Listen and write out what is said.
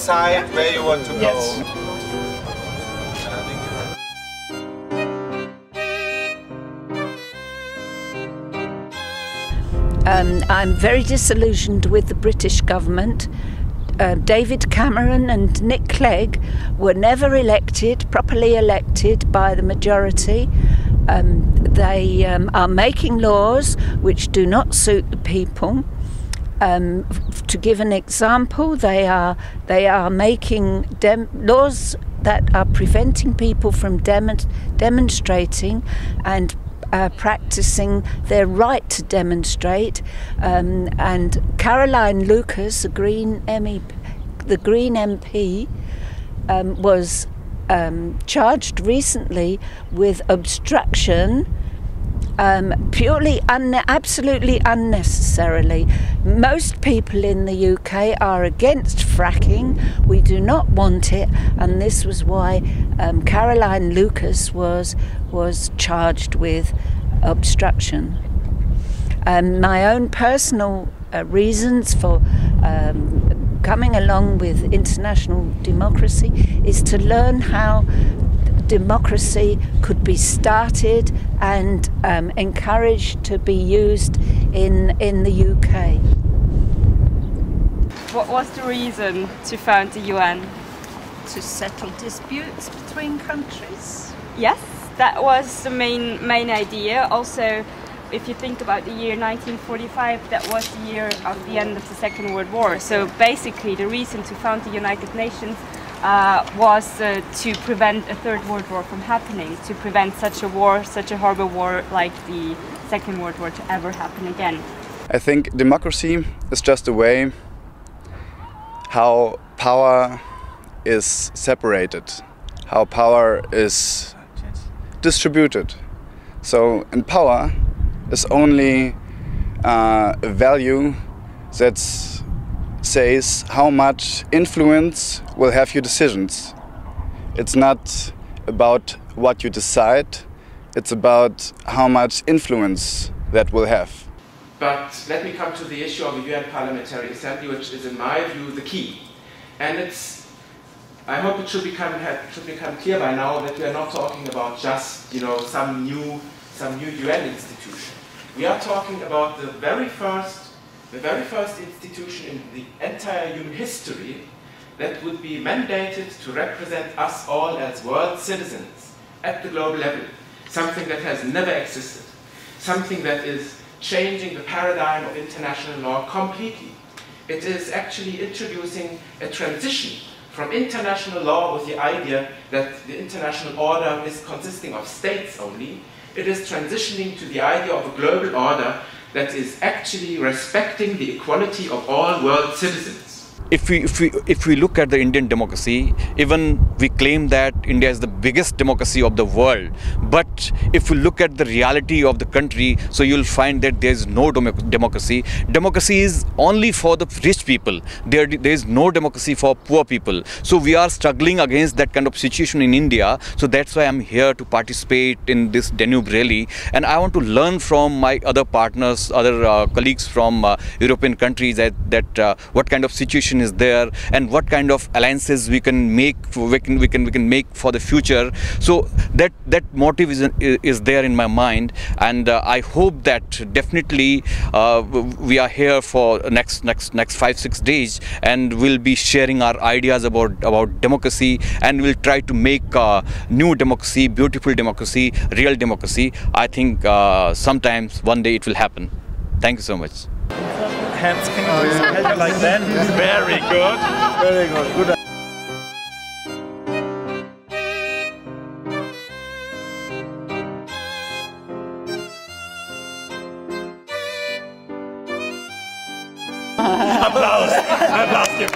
decide where you want to go. I'm very disillusioned with the British government. David Cameron and Nick Clegg were never properly elected by the majority. They are making laws which do not suit the people. To give an example, they are making laws that are preventing people from demonstrating and practicing their right to demonstrate, and Caroline Lucas, the Green MP, was charged recently with obstruction, absolutely unnecessarily. Most people in the UK are against fracking. We do not want it, and this was why Caroline Lucas was charged with obstruction. My own personal reasons for coming along with international democracy is to learn how democracy could be started and encouraged to be used in the UK. What was the reason to found the UN? To settle disputes between countries. Yes, that was the main idea. Also, if you think about the year 1945, that was the year of the end of the Second World War. So basically the reason to found the United Nations was to prevent a Third World War from happening, to prevent such a war, such a horrible war like the Second World War to ever happen again. I think democracy is just a way how power is separated, how power is distributed. So, and power is only a value that says how much influence will have your decisions. It's not about what you decide, it's about how much influence that will have. But let me come to the issue of the UN Parliamentary Assembly, which is in my view the key. And I hope it should become clear by now that we are not talking about just some new UN institution. We are talking about the very first institution in the entire human history that would be mandated to represent us all as world citizens at the global level. Something that has never existed. Something that is changing the paradigm of international law completely. It is actually introducing a transition from international law with the idea that the international order is consisting of states only. It is transitioning to the idea of a global order that is actually respecting the equality of all world citizens. If we look at the Indian democracy, even we claim that India is the biggest democracy of the world. But if you look at the reality of the country, so you'll find that there is no democracy. Democracy is only for the rich people. There is no democracy for poor people. So we are struggling against that kind of situation in India. So that's why I'm here to participate in this Danube rally. And I want to learn from my other partners, other colleagues from European countries that what kind of situation is there and what kind of alliances we can make make for the future. So that motive is there in my mind, and I hope that definitely we are here for next 5-6 days, and we'll be sharing our ideas about democracy, and we'll try to make new democracy, beautiful democracy, real democracy. I think sometimes one day it will happen. Thank you so much. Hands, can you please hold it like that? Very good. Very good. Good. Applaus. Applaus, give